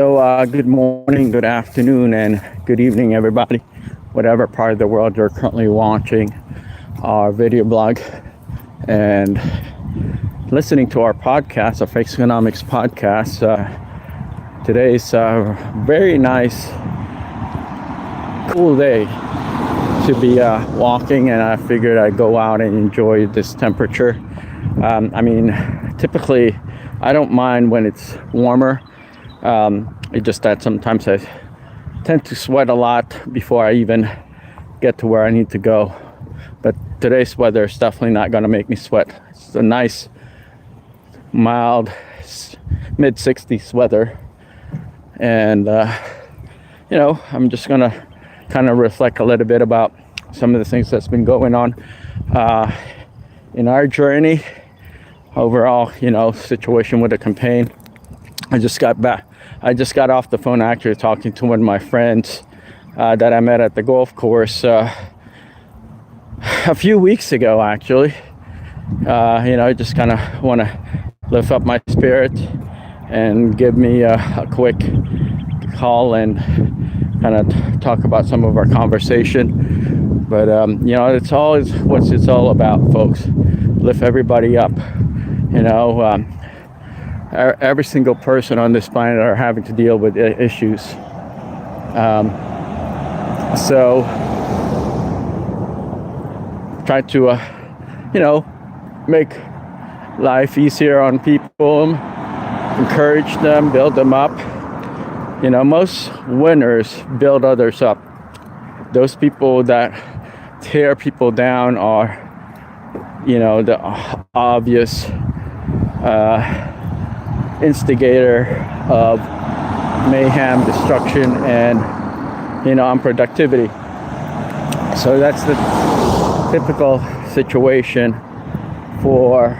So, good morning, good afternoon, and good evening, everybody, whatever part of the world you're currently watching our video blog and listening to our podcast, our faceconomics podcast. Today's a very nice, cool day to be walking, and I figured I'd go out and enjoy this temperature. Typically, I don't mind when it's warmer. It's just that sometimes I tend to sweat a lot before I even get to where I need to go. But today's weather is definitely not going to make me sweat. It's a nice, mild, mid-60s weather. And, I'm just going to kind of reflect a little bit about some of the things that's been going on in our journey. Overall, situation with the campaign. I just got off the phone actually talking to one of my friends that I met at the golf course a few weeks ago, actually. I just kind of want to lift up my spirit and give me a quick call and kind of talk about some of our conversation. But, it's always what it's all about, folks. Lift everybody up. Every single person on this planet are having to deal with issues. So try to, make life easier on people, encourage them, build them up. Most winners build others up. Those people that tear people down are, the obvious instigator of mayhem, destruction, and unproductivity. So that's the typical situation for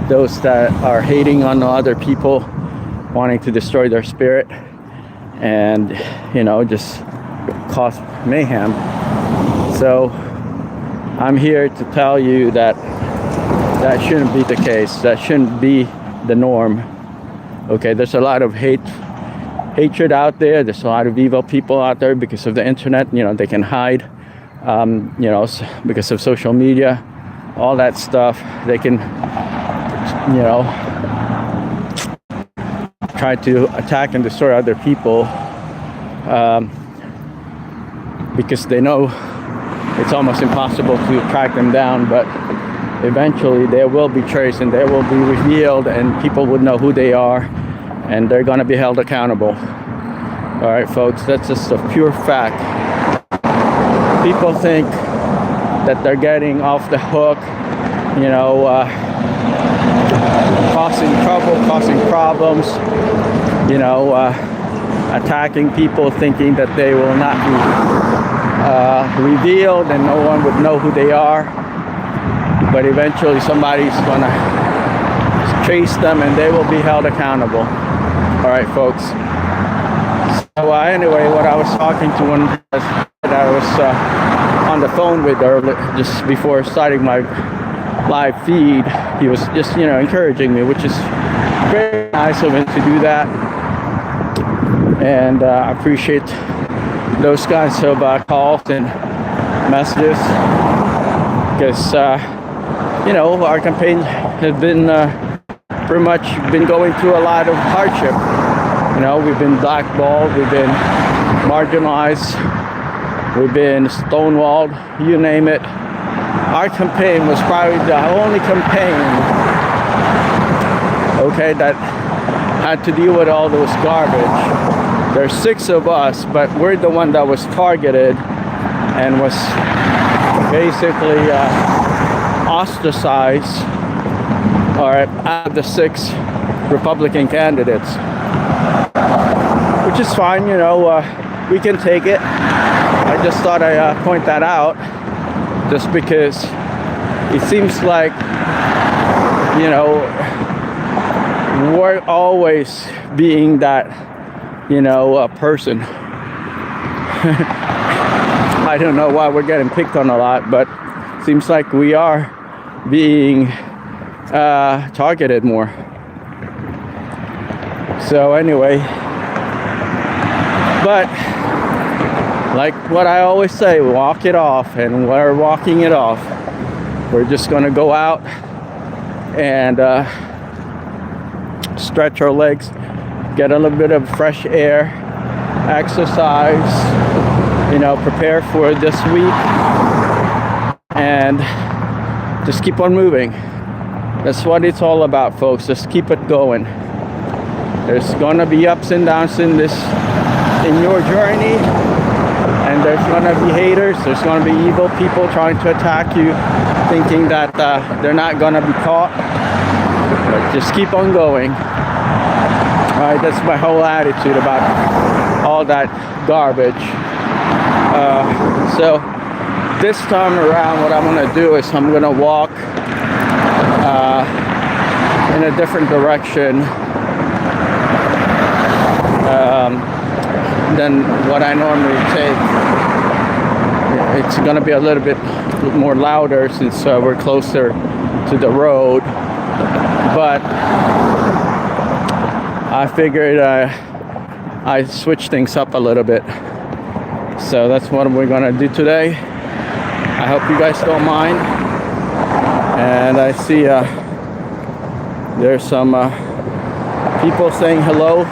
those that are hating on other people, wanting to destroy their spirit, and just cause mayhem. So I'm here to tell you that shouldn't be the case. That shouldn't be the norm. Okay, there's a lot of hatred out there. There's a lot of evil people out there because of the internet. They can hide, because of social media, all that stuff. They can, try to attack and destroy other people because they know it's almost impossible to track them down. But eventually they will be traced and they will be revealed, and people would know who they are, and they're going to be held accountable. All right, folks, that's just a pure fact. People think that they're getting off the hook, causing trouble, causing problems, attacking people, thinking that they will not be revealed and no one would know who they are. But eventually somebody's gonna chase them and they will be held accountable. All right, folks. So anyway, what I was talking to one that I was on the phone with earlier, just before starting my live feed, he was just, encouraging me, which is very nice of him to do that. And I appreciate those kinds of calls and messages, because our campaign has been pretty much been going through a lot of hardship. We've been blackballed, we've been marginalized, we've been stonewalled, you name it. Our campaign was probably the only campaign, that had to deal with all those garbage. There's 6 of us, but we're the one that was targeted and was basically ostracized, out of the 6 Republican candidates, which is fine. We can take it. I just thought I'd point that out, just because it seems like we're always being that person. I don't know why we're getting picked on a lot, but seems like we are being targeted more. So anyway, but like what I always say, walk it off, and we're walking it off. We're just gonna go out and stretch our legs, get a little bit of fresh air, exercise, you know, prepare for this week, and just keep on moving. That's what it's all about, folks. Just keep it going. There's gonna be ups and downs in your journey, and there's gonna be haters. There's gonna be evil people trying to attack you, thinking that they're not gonna be caught. But just keep on going. All right, that's my whole attitude about all that garbage. So this time around, what I'm gonna do is I'm gonna walk in a different direction than what I normally take. It's gonna be a little bit more louder since we're closer to the road, but I figured I switch things up a little bit. So that's what we're gonna do today. I hope you guys don't mind. And I see there's some people saying hello.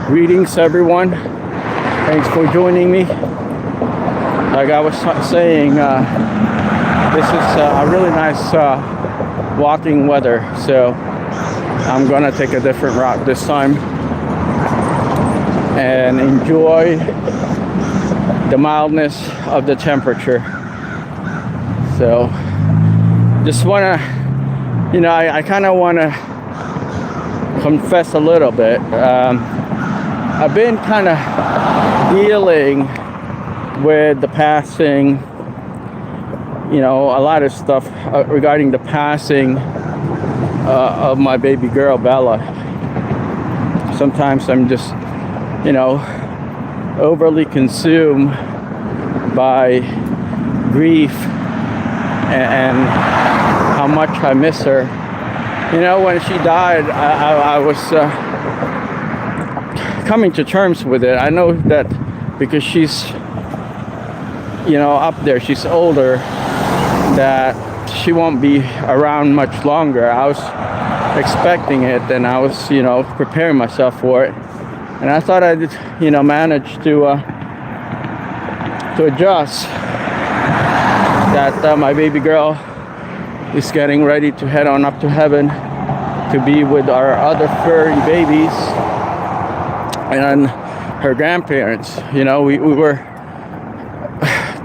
Greetings, everyone. Thanks for joining me. Like I was saying, this is a really nice walking weather, so I'm gonna take a different route this time and enjoy the mildness of the temperature. So just wanna, you know, I kind of wanna confess a little bit. I've been kind of dealing with the passing, you know, a lot of stuff regarding the passing of my baby girl Bella. Sometimes I'm just, you know, overly consumed by grief and how much I miss her. You know, when she died, I was coming to terms with it. I know that because she's, you know, up there, she's older, that she won't be around much longer. I was expecting it, and I was, you know, preparing myself for it, and I thought I'd, you know, manage to adjust that my baby girl is getting ready to head on up to heaven to be with our other furry babies and her grandparents. You know, we were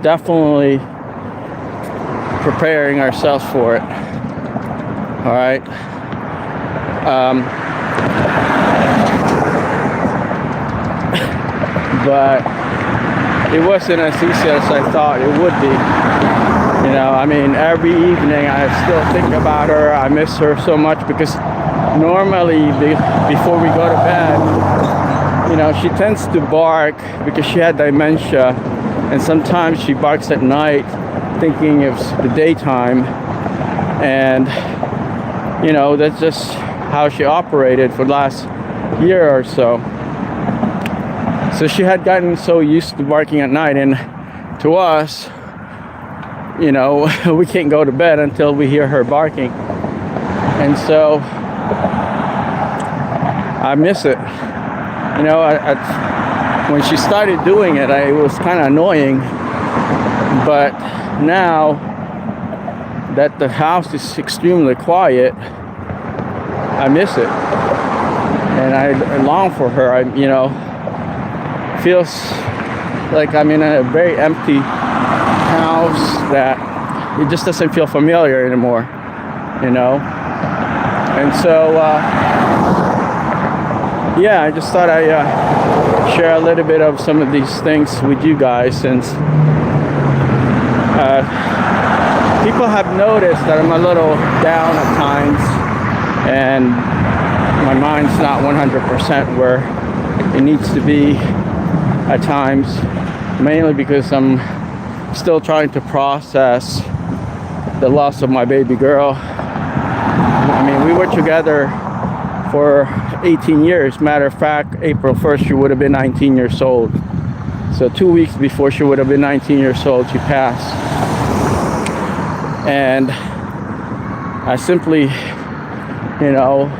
definitely preparing ourselves for it. All right. But it wasn't as easy as I thought it would be. You know, I mean, every evening I still think about her. I miss her so much because normally before we go to bed, you know, she tends to bark because she had dementia, and sometimes she barks at night thinking it's the daytime, and you know, that's just how she operated for the last year or so. So she had gotten so used to barking at night, and to us, you know, we can't go to bed until we hear her barking, and so I miss it. You know, when she started doing it, it was kind of annoying, but now that the house is extremely quiet, I miss it, and I long for her. You know, feels like I'm in a very empty house that it just doesn't feel familiar anymore, you know. And so yeah, I just thought I'd share a little bit of some of these things with you guys, since people have noticed that I'm a little down at times, and my mind's not 100% where it needs to be at times, mainly because I'm still trying to process the loss of my baby girl. I mean, we were together for 18 years. Matter of fact, April 1st, she would have been 19 years old. So 2 weeks before she would have been 19 years old, she passed. And I simply, you know,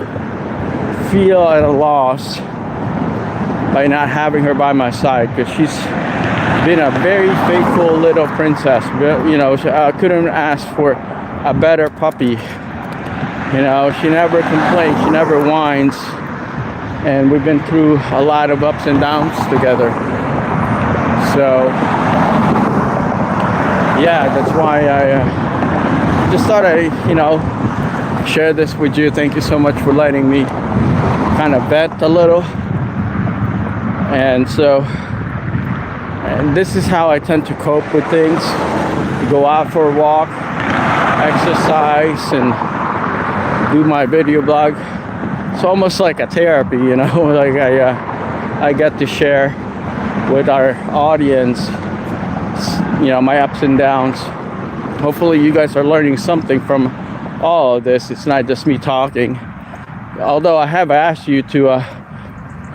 feel at a loss by not having her by my side, because she's been a very faithful little princess. You know, I couldn't ask for a better puppy. You know, she never complains, she never whines, and we've been through a lot of ups and downs together. So yeah, that's why I just thought I, you know, share this with you. Thank you so much for letting me kind of vent a little. And so, and this is how I tend to cope with things. You go out for a walk, exercise, and do my video blog. It's almost like a therapy, you know. Like I get to share with our audience, you know, my ups and downs. Hopefully you guys are learning something from all of this. It's not just me talking, although I have asked you to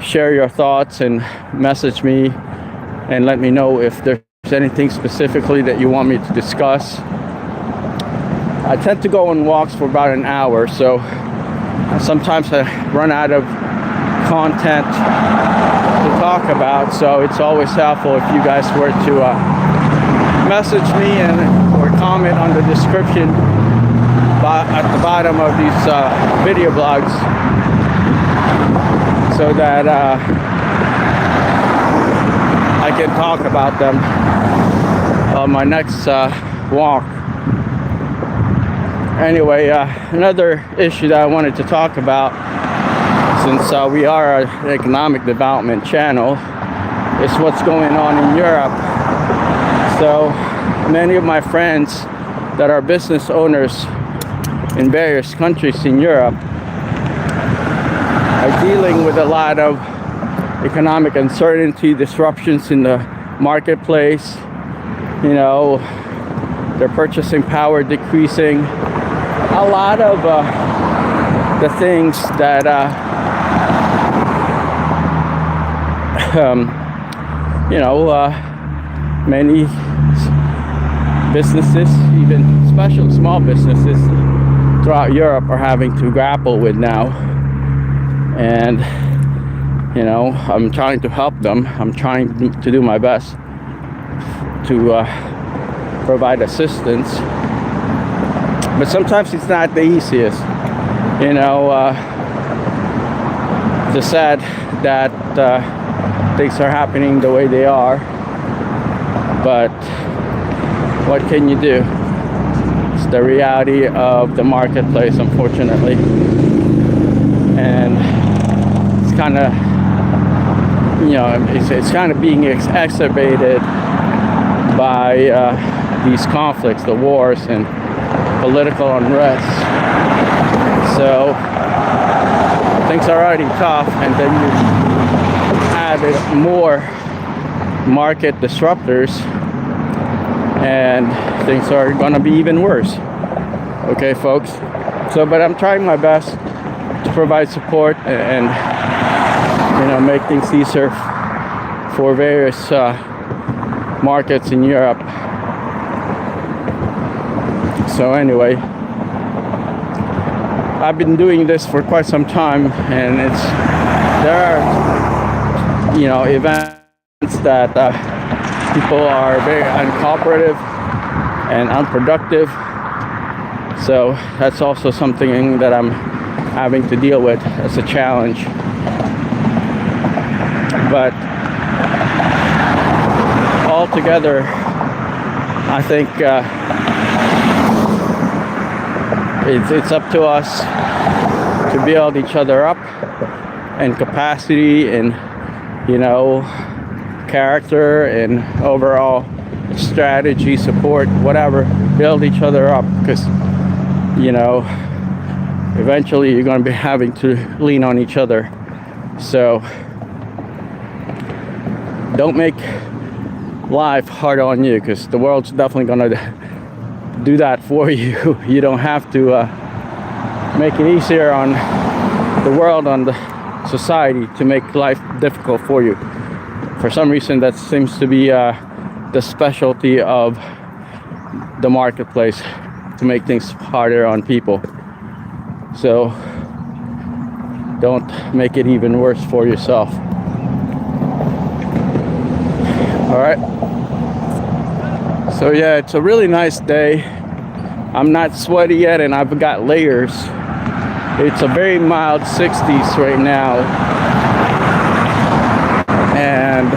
share your thoughts and message me and let me know if there's anything specifically that you want me to discuss. I tend to go on walks for about an hour, so sometimes I run out of content to talk about, so it's always helpful if you guys were to message me or comment on the description at the bottom of these video blogs, so that I can talk about them on my next walk. Anyway, another issue that I wanted to talk about, since we are an economic development channel, is what's going on in Europe. So many of my friends that are business owners in various countries in Europe are dealing with a lot of economic uncertainty, disruptions in the marketplace, you know, their purchasing power decreasing. A lot of the things that you know, many businesses, even small businesses throughout Europe, are having to grapple with now. And you know, I'm trying to help them. I'm trying to do my best to provide assistance, but sometimes it's not the easiest. You know, it's sad that things are happening the way they are, but what can you do? It's the reality of the marketplace, unfortunately. And it's kind of, you know, it's kind of being exacerbated by these conflicts, the wars and political unrest. So things are already tough, and then you added more market disruptors, and things are gonna be even worse. Okay, folks. So, but I'm trying my best to provide support and you know, make things easier for various markets in Europe. So anyway, I've been doing this for quite some time, and there are, you know, events that people are very uncooperative and unproductive. So that's also something that I'm having to deal with as a challenge. But altogether, I think it's up to us to build each other up and capacity and, you know, character and overall strategy, support, whatever. Build each other up, because, you know, eventually you're going to be having to lean on each other. So don't make life hard on you, because the world's definitely going to do that for you. You don't have to make it easier on the world, on the society, to make life difficult for you. For some reason, that seems to be the specialty of the marketplace, to make things harder on people. So don't make it even worse for yourself. All right. So yeah, it's a really nice day. I'm not sweaty yet, and I've got layers. It's a very mild 60s right now, and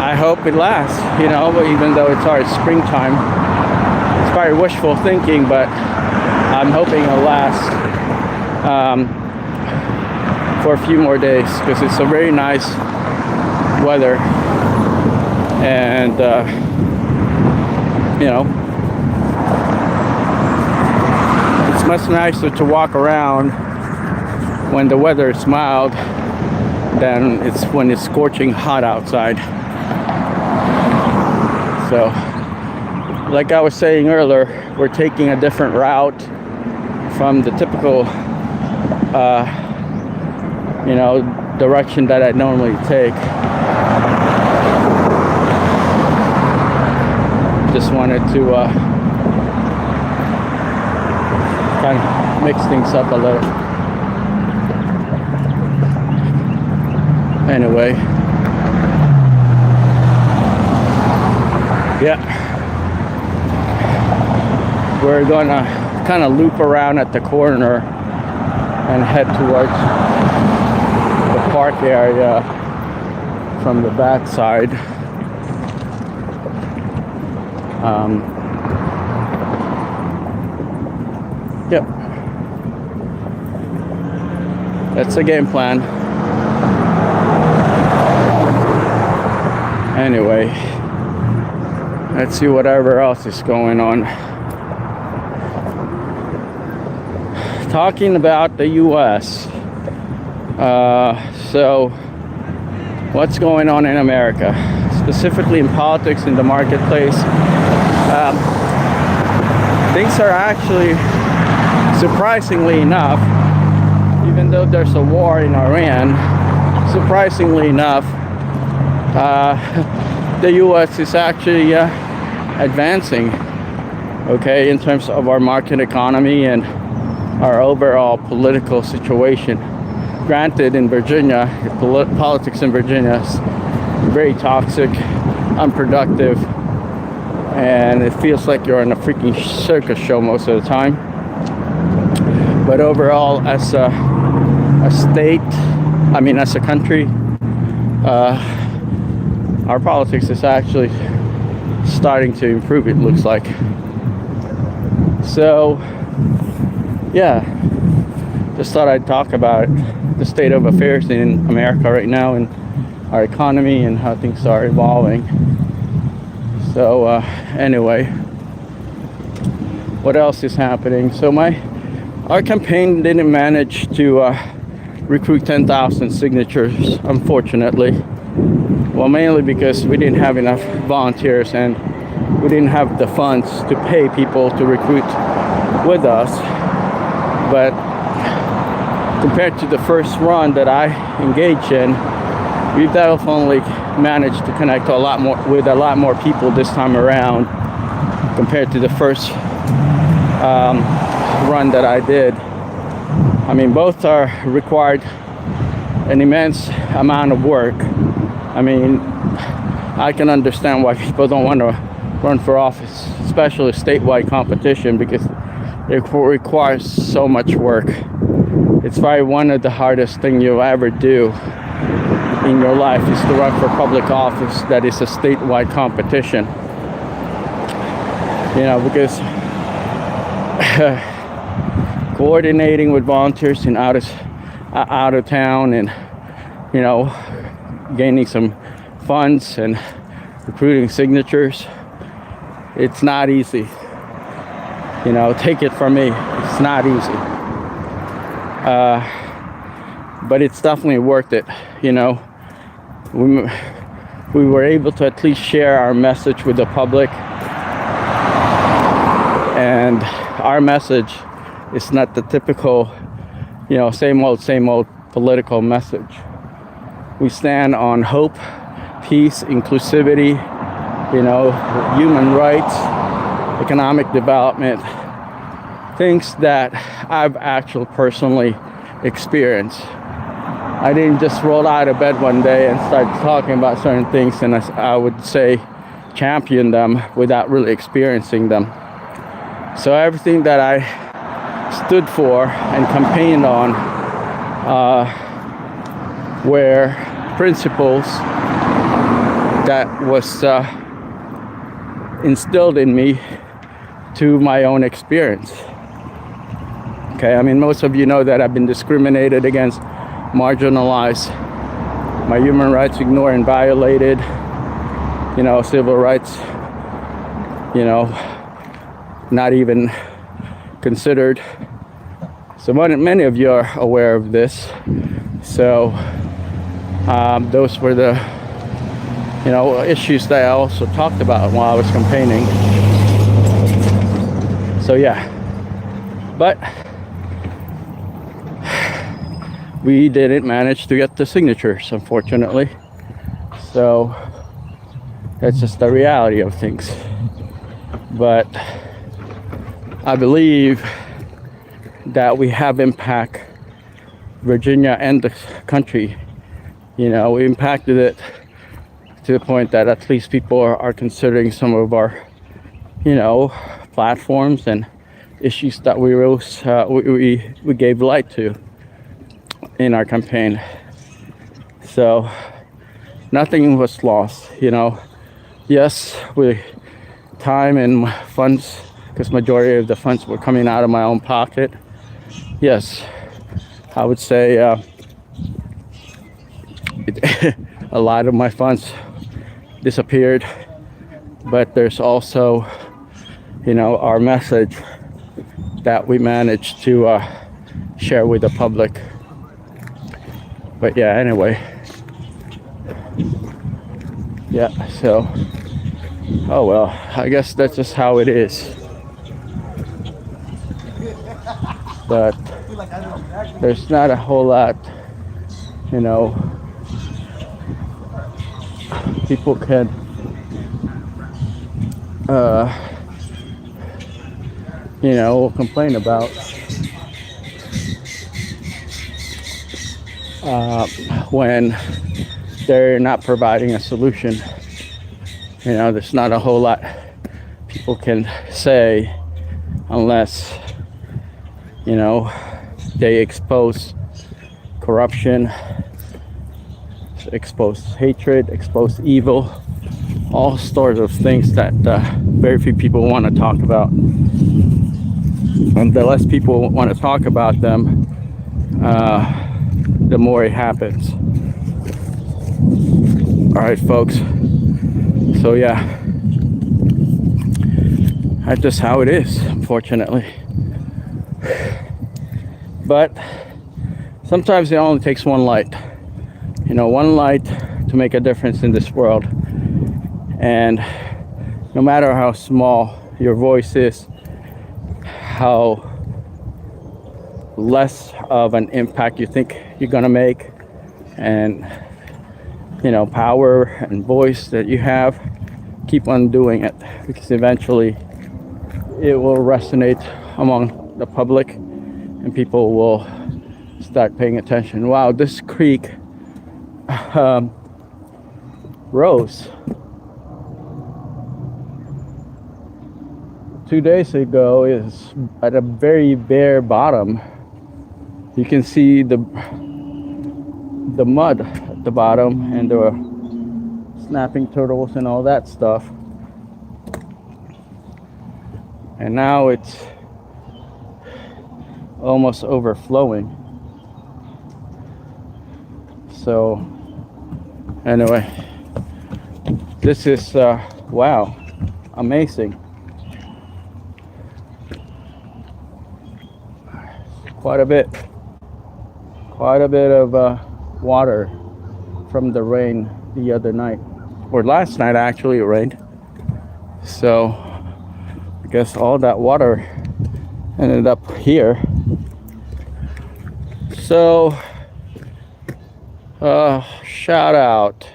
I hope it lasts, you know, even though it's already springtime. It's probably wishful thinking, but I'm hoping it'll last for a few more days, because it's a very nice weather, and you know, it's much nicer to walk around when the weather is mild than it's when it's scorching hot outside. So, like I was saying earlier, we're taking a different route from the typical, you know, direction that I normally take. Just wanted to kind of mix things up a little. Anyway, yeah, we're gonna kind of loop around at the corner and head towards the park area from the back side. Yep, that's the game plan. Anyway, let's see whatever else is going on. Talking about the US, so what's going on in America, specifically in politics, in the marketplace? Things are actually, surprisingly enough, even though there's a war in Iran, surprisingly enough, the US is actually advancing, okay, in terms of our market economy and our overall political situation. Granted, in Virginia, politics in Virginia is very toxic, unproductive, and it feels like you're in a freaking circus show most of the time. But overall, as a state, I mean as a country, our politics is actually starting to improve, it looks like. So yeah, just thought I'd talk about the state of affairs in America right now, and our economy, and how things are evolving. So anyway, what else is happening? So our campaign didn't manage to recruit 10,000 signatures, unfortunately. Well, mainly because we didn't have enough volunteers, and we didn't have the funds to pay people to recruit with us. But compared to the first run that I engaged in, we've definitely managed to connect with a lot more people this time around compared to the first run that I did. I mean, both are required an immense amount of work. I mean, I can understand why people don't want to run for office, especially statewide competition, because it requires so much work. It's probably one of the hardest things you'll ever do in your life, is to run for public office that is a statewide competition. You know, because coordinating with volunteers in out of town, and you know, gaining some funds and recruiting signatures, it's not easy. You know, take it from me, it's not easy. But it's definitely worth it. You know, we were able to at least share our message with the public, and our message It's not the typical, same old political message. We stand on hope, peace, inclusivity, human rights, economic development, things that I've actually personally experienced. I didn't just roll out of bed one day and start talking about certain things and I would say champion them without really experiencing them. So everything that I stood for and campaigned on were principles that was instilled in me to my own experience. Okay, I mean, most of you know that I've been discriminated against, marginalized, my human rights ignored and violated, civil rights, not even considered. So many of you are aware of this. So those were the issues that I also talked about while I was campaigning. So yeah, but we didn't manage to get the signatures, unfortunately. So that's just the reality of things. But I believe that we have impact Virginia and the country. We impacted it to the point that at least people are considering some of our, platforms and issues that we rose, we gave light to in our campaign. So nothing was lost, Yes, time and funds, because majority of the funds were coming out of my own pocket. Yes, I would say a lot of my funds disappeared, but there's also, our message that we managed to share with the public. But yeah, anyway, yeah, so, oh well, I guess that's just how it is. But there's not a whole lot, people can complain about when they're not providing a solution. There's not a whole lot people can say unless they expose corruption, expose hatred, expose evil, all sorts of things that very few people want to talk about. And the less people want to talk about them, the more it happens. All right, folks. So yeah, that's just how it is, unfortunately. But sometimes it only takes one light, one light to make a difference in this world. And no matter how small your voice is, how less of an impact you think you're gonna make, and power and voice that you have, keep on doing it, because eventually it will resonate among the public and people will start paying attention. Wow, this creek rose 2 days ago. Is at a very bare bottom. You can see the mud at the bottom and the snapping turtles and all that stuff. And now it's almost overflowing. So anyway, this is wow, amazing. Quite a bit of water from the rain the other night, or last night actually. It rained, so I guess all that water ended up here. So shout out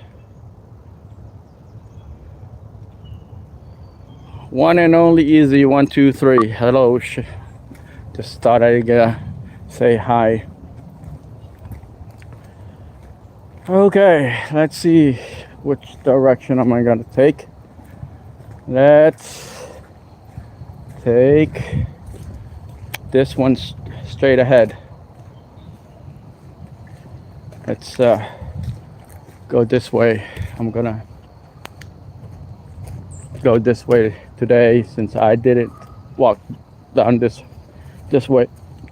one and only Easy 123. Hello. Just thought I'd say hi. Okay, let's see which direction am I gonna take. Let's take this one straight ahead. Let's go this way. I'm gonna go this way today since I didn't walk down this way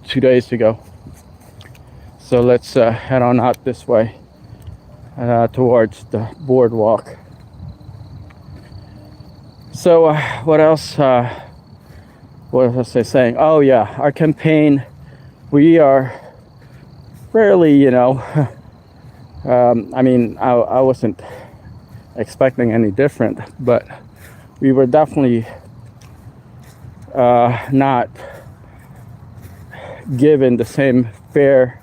2 days ago. So let's head on out this way towards the boardwalk. So what else? What was I saying? Oh yeah, our campaign. We are fairly, I mean, I wasn't expecting any different, but we were definitely not given the same fair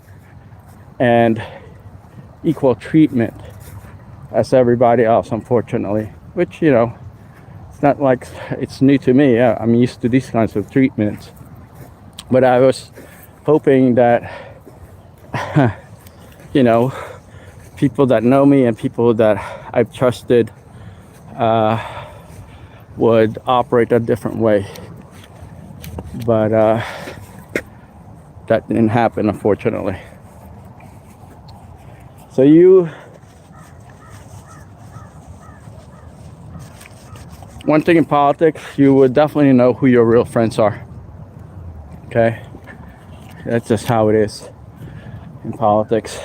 and equal treatment as everybody else, unfortunately. Which, it's not like it's new to me. I'm used to these kinds of treatments. But I was hoping that, people that know me and people that I've trusted would operate a different way. But that didn't happen, unfortunately. So one thing in politics, you would definitely know who your real friends are. Okay? That's just how it is in politics.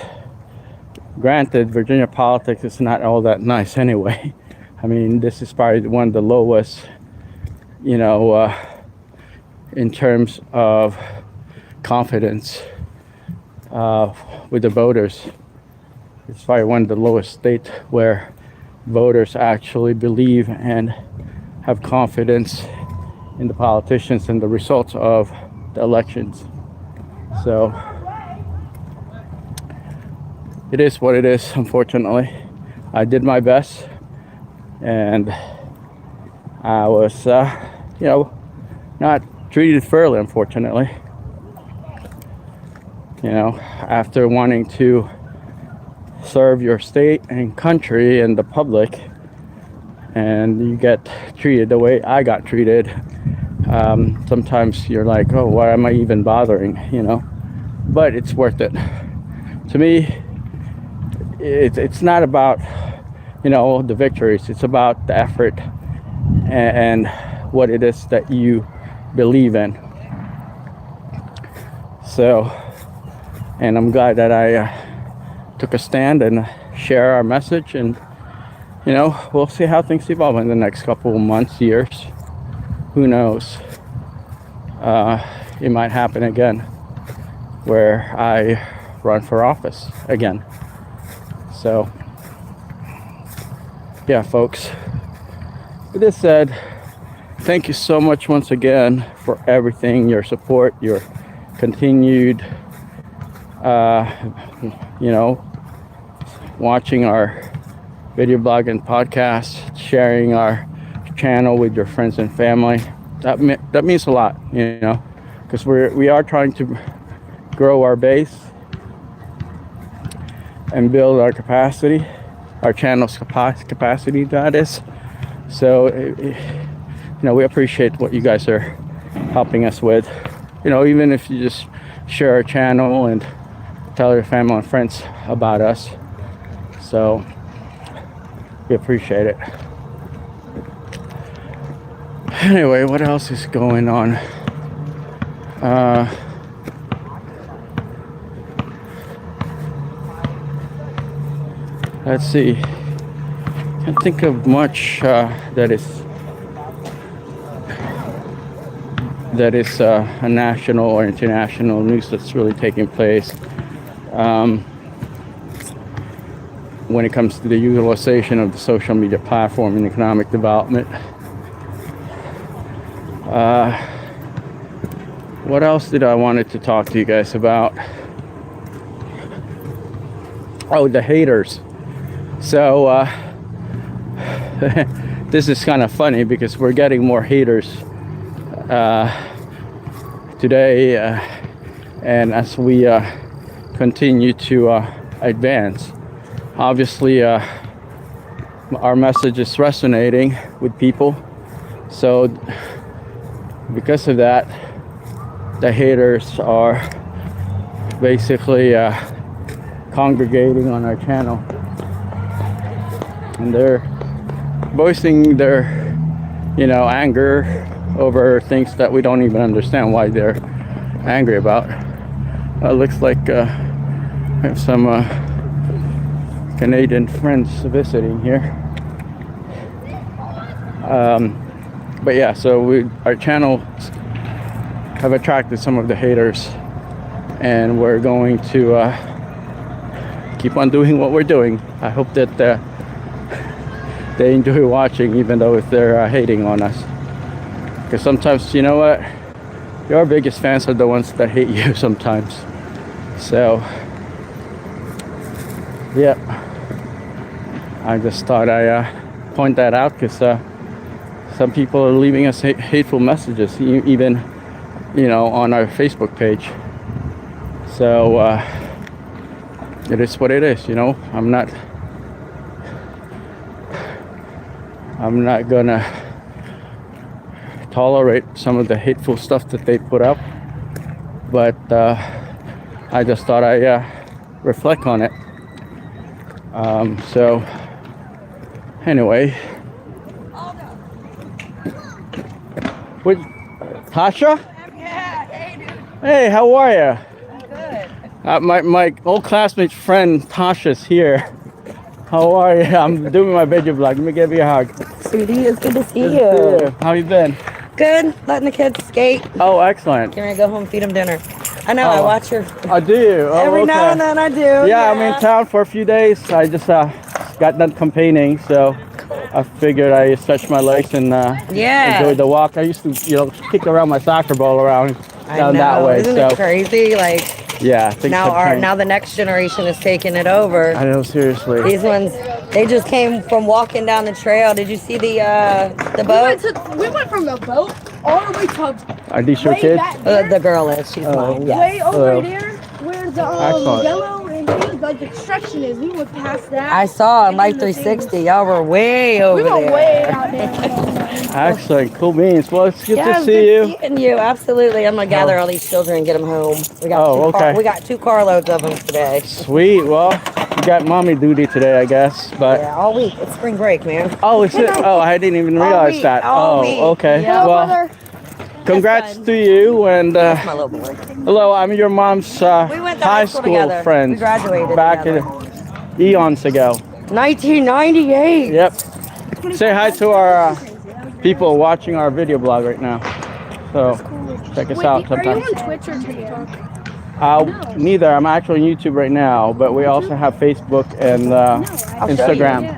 Granted, Virginia politics is not all that nice anyway. I mean, this is probably one of the lowest, in terms of confidence with the voters. It's probably one of the lowest states where voters actually believe and have confidence in the politicians and the results of the elections. So it is what it is, unfortunately. I did my best, and I was, not treated fairly, unfortunately. After wanting to serve your state and country and the public, and you get treated the way I got treated, sometimes you're like, oh, why am I even bothering, but it's worth it. To me, it's not about, the victories. It's about the effort and what it is that you believe in. So, and I'm glad that I took a stand and share our message, and we'll see how things evolve in the next couple of months, years. Who knows? It might happen again where I run for office again. So yeah, folks, with this said, thank you so much once again for everything, your support, your continued watching our video blog and podcast, sharing our channel with your friends and family. That means a lot, because we are trying to grow our base and build our capacity, our channel's capacity, that is. So we appreciate what you guys are helping us with. Even if you just share our channel and tell your family and friends about us. So we appreciate it. Anyway, what else is going on? Let's see. Can't think of much that is a national or international news that's really taking place when it comes to the utilization of the social media platform in economic development. what else did I wanted to talk to you guys about? Oh, the haters. So this is kind of funny because we're getting more haters today, and as we continue to advance, obviously our message is resonating with people. So because of that, the haters are basically congregating on our channel, and they're voicing their, anger over things that we don't even understand why they're angry about. Looks like I have some Canadian friends visiting here. But yeah, so our channel have attracted some of the haters, and we're going to keep on doing what we're doing. I hope that they enjoy watching, even though if they're hating on us. Because sometimes, you know what, your biggest fans are the ones that hate you sometimes. So yeah, I just thought I point that out, because some people are leaving us hateful messages, even on our Facebook page. So it is what it is. I'm not gonna tolerate some of the hateful stuff that they put up, but I just thought I reflect on it. So anyway, with Tasha? Yeah, hey dude. Hey, how are you? I'm good. My old classmate friend Tasha's here. How are you? I'm doing my video vlog. Let me give you a hug. Sweetie, it's good to see Good to you. see you. How you been? Good. Letting the kids skate. Oh, excellent. Can I go home, feed them dinner? I know, I watch your... I do. Oh, Every now okay. and then I do. Yeah, I'm in town for a few days. I just got done campaigning, so I figured I stretch my legs and enjoy the walk. I used to, kick around my soccer ball around down that way. Isn't it crazy? Like, yeah, things have changed. now the next generation is taking it over. I know, seriously. These ones, they just came from walking down the trail. Did you see the boat? We went from the boat all the way to Are these your kids? The girl is. She's mine. Yes. way over there where the Excellent. yellow and green, like the construction is. We went past that. I saw on Life 360. Y'all were way over We there. went way out there. Excellent, cool beans. Well, it's good Yeah, to it's see good you. seeing you. Absolutely. I'm gonna gather all these children and get them home. We got we got 2 carloads of them today. Sweet. Well, you got mommy duty today, I guess. But Yeah, all week. It's spring break, man. oh, is it? Oh, I didn't even realize week, that. all Oh, week. okay. Yeah. Well, congrats to you. And That's my little boy. hello, I'm your mom's We went to high school school together. friend. We graduated back together. eons ago. 1998. Yep. Say hi to our people watching our video blog right now. So check us out Are you sometime. on Twitch or TikTok? Neither. I'm actually on YouTube right now, but we also have Facebook and Instagram.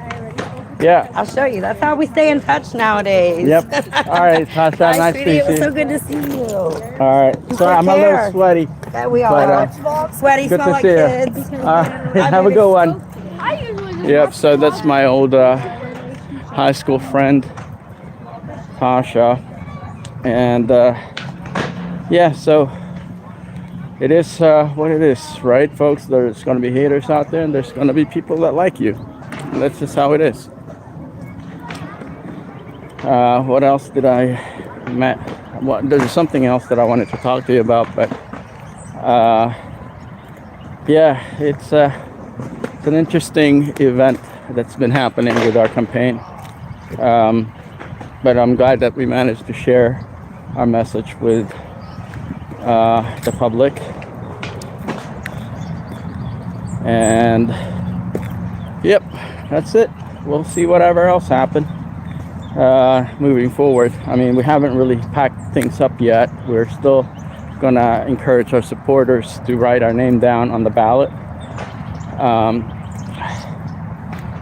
Yeah. I'll show you. That's how we stay in touch nowadays. Yep. All right, Tasha. Bye, Nice sweetie. to It was see so you. good to see you. All right. So I'm a little care. sweaty. Yeah, we But, are. Sweaty, good smell to like see you. kids. Have a good one. I usually just Yep. So that's my old high school friend, Tasha, and yeah. So it is what it is, right, folks? There's going to be haters out there, and there's going to be people that like you. And that's just how it is. What else did I met? There's something else that I wanted to talk to you about, but yeah, it's an interesting event that's been happening with our campaign. But I'm glad that we managed to share our message with the public. And yep, that's it. We'll see whatever else happens moving forward. I mean, we haven't really packed things up yet. We're still gonna encourage our supporters to write our name down on the ballot.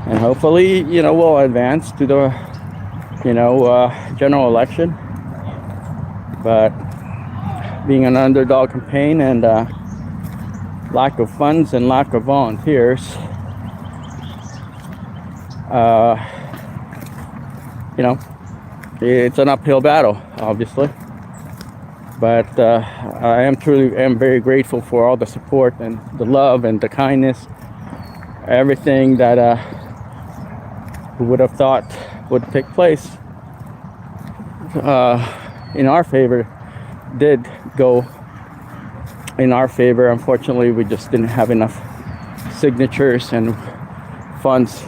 And hopefully, we'll advance to the, general election. But being an underdog campaign and lack of funds and lack of volunteers, you know, it's an uphill battle, obviously. But I am very grateful for all the support and the love and the kindness, everything that who would have thought would take place in our favor did go in our favor. Unfortunately, we just didn't have enough signatures and funds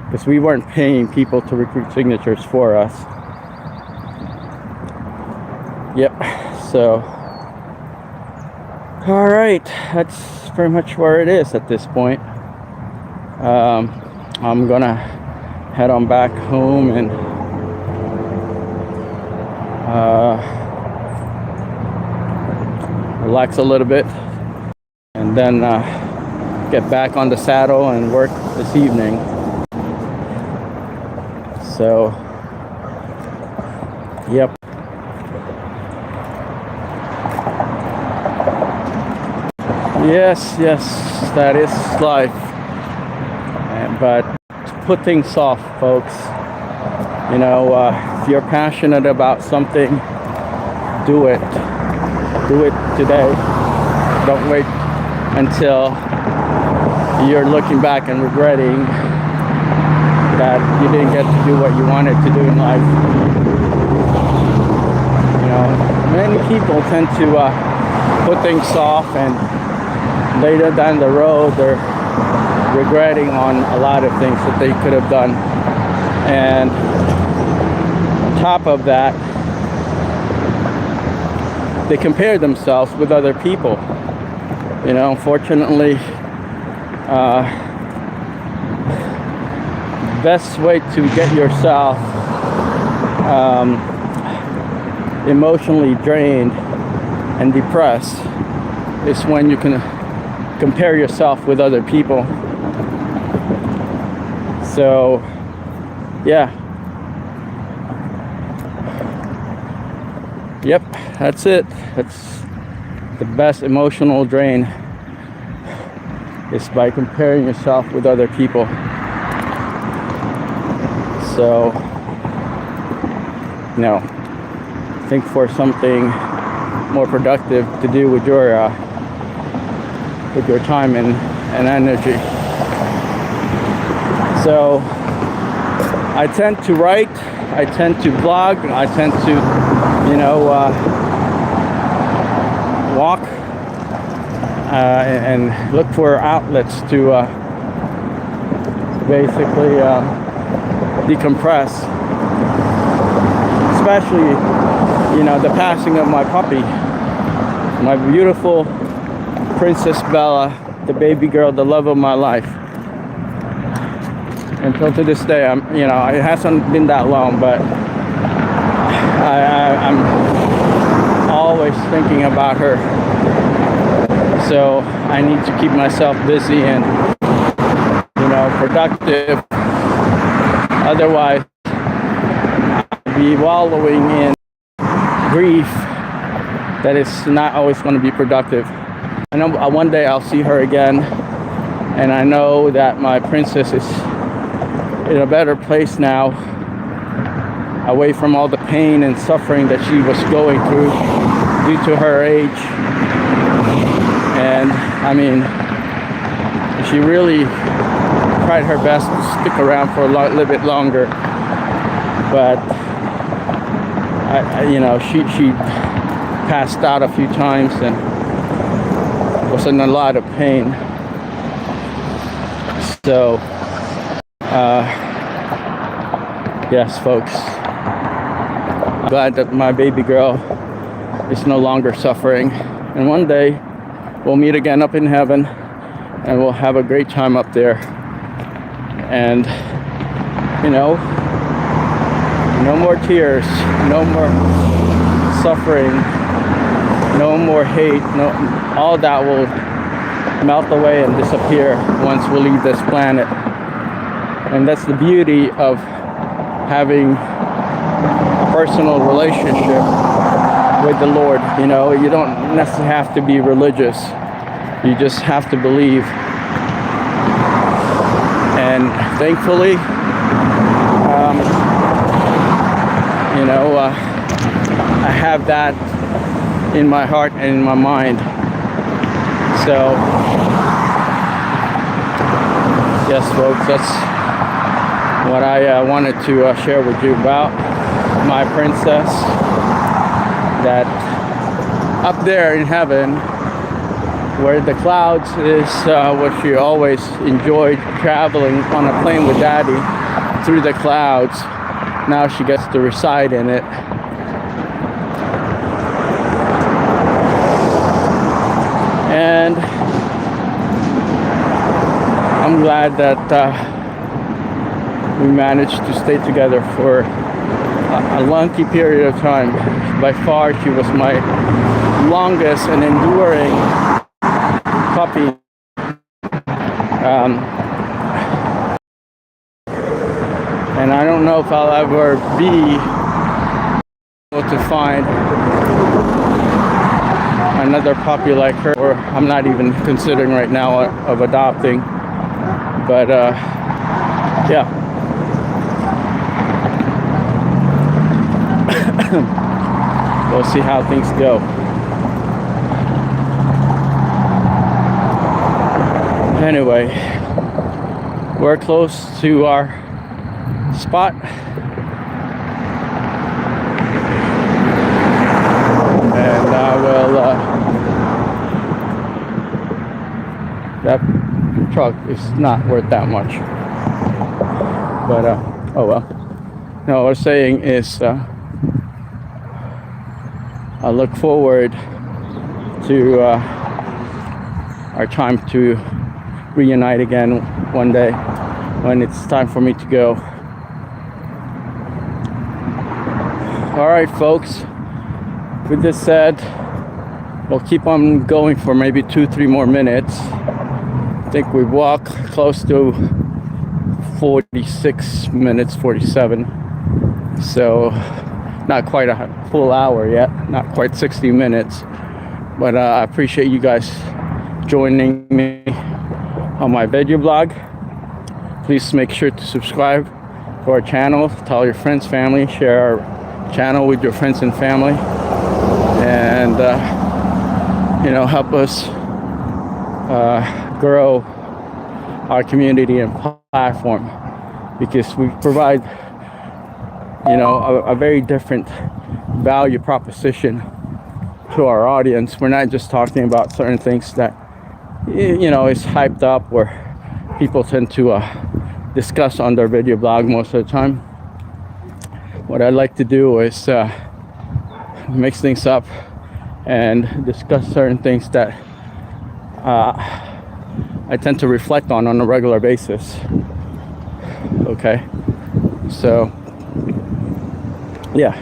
because we weren't paying people to recruit signatures for us. Yep. So, all right, that's pretty much where it is at this point. I'm gonna head on back home and relax a little bit, and then get back on the saddle and work this evening. So, yep. Yes, that is life. But to put things soft, folks, you know, if you're passionate about something, do it. Do it today. Don't wait until you're looking back and regretting that you didn't get to do what you wanted to do in life. You know, many people tend to put things off, and later down the road they're regretting on a lot of things that they could have done. And on top of that, they compare themselves with other people. You know, unfortunately, best way to get yourself emotionally drained and depressed is when you can compare yourself with other people. So, yeah. Yep, that's it. That's the best emotional drain, is by comparing yourself with other people. So, you know, think for something more productive to do with your time and energy. So I tend to write, I tend to blog, I tend to, you know, walk and look for outlets to basically decompress. Especially, you know, the passing of my puppy, my beautiful Princess Bella, the baby girl, the love of my life. Until to this day, you know, it hasn't been that long, but I'm always thinking about her. So I need to keep myself busy and, you know, productive. Otherwise, I'll be wallowing in grief that is not always going to be productive. I know one day I'll see her again, and I know that my princess is in a better place now, away from all the pain and suffering that she was going through due to her age. And I mean, she really tried her best to stick around for a little bit longer, but you know, she passed out a few times and was in a lot of pain. So yes, folks, I'm glad that my baby girl is no longer suffering, and one day we'll meet again up in heaven and we'll have a great time up there. And, you know, no more tears, no more suffering, no more hate, all that will melt away and disappear once we leave this planet. And that's the beauty of having a personal relationship with the Lord. You know, you don't necessarily have to be religious. You just have to believe. And thankfully, you know, I have that in my heart and in my mind. So, yes, folks, that's what I wanted to share with you about my princess. That up there in heaven, where the clouds is what she always enjoyed, traveling on a plane with Daddy through the clouds. Now she gets to reside in it. And I'm glad that we managed to stay together for a lengthy period of time. By far, she was my longest and enduring puppy. And I don't know if I'll ever be able to find another puppy like her, or I'm not even considering right now of adopting. But yeah. We'll see how things go. Anyway, we're close to our spot. And I will, that truck is not worth that much. But, oh well. No, what I was saying is, I look forward to our time to reunite again one day when it's time for me to go. All right, folks. With this said, we'll keep on going for maybe 2-3 more minutes. I think we've walked close to 46 minutes, 47. So not quite a full hour yet, not quite 60 minutes. But I appreciate you guys joining me on my video blog. Please make sure to subscribe to our channel, tell your friends, family, share our channel with your friends and family, and you know, help us grow our community and platform, because we provide, you know, a very different value proposition to our audience. We're not just talking about certain things that, you know, is hyped up or people tend to discuss on their video blog most of the time. What I like to do is mix things up and discuss certain things that I tend to reflect on a regular basis. Okay, so yeah,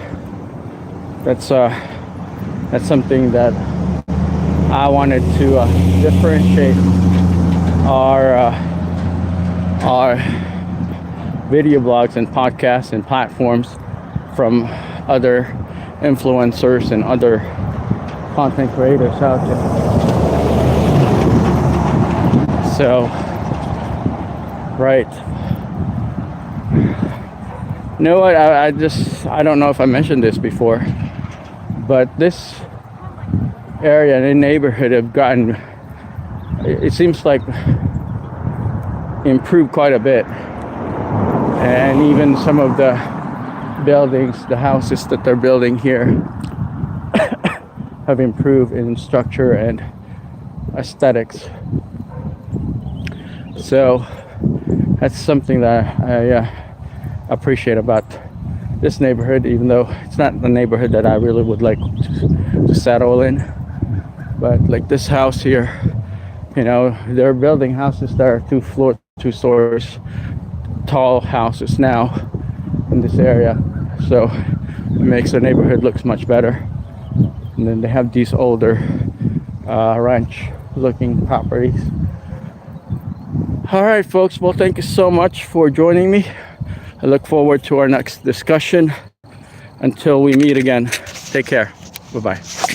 that's something that I wanted to differentiate our video blogs and podcasts and platforms from other influencers and other content creators out there. So, right. You know what? I don't know if I mentioned this before, but this area and neighborhood have gotten, it seems like, improved quite a bit. And even some of the buildings, the houses that they're building here have improved in structure and aesthetics. So that's something that I appreciate about this neighborhood, even though it's not the neighborhood that I really would like to settle in. But like this house here, you know, they're building houses that are 2 stories tall houses now in this area, so it makes the neighborhood looks much better. And then they have these older ranch looking properties. All right, folks, well, thank you so much for joining me. I look forward to our next discussion. Until we meet again, take care. Bye. Bye-bye.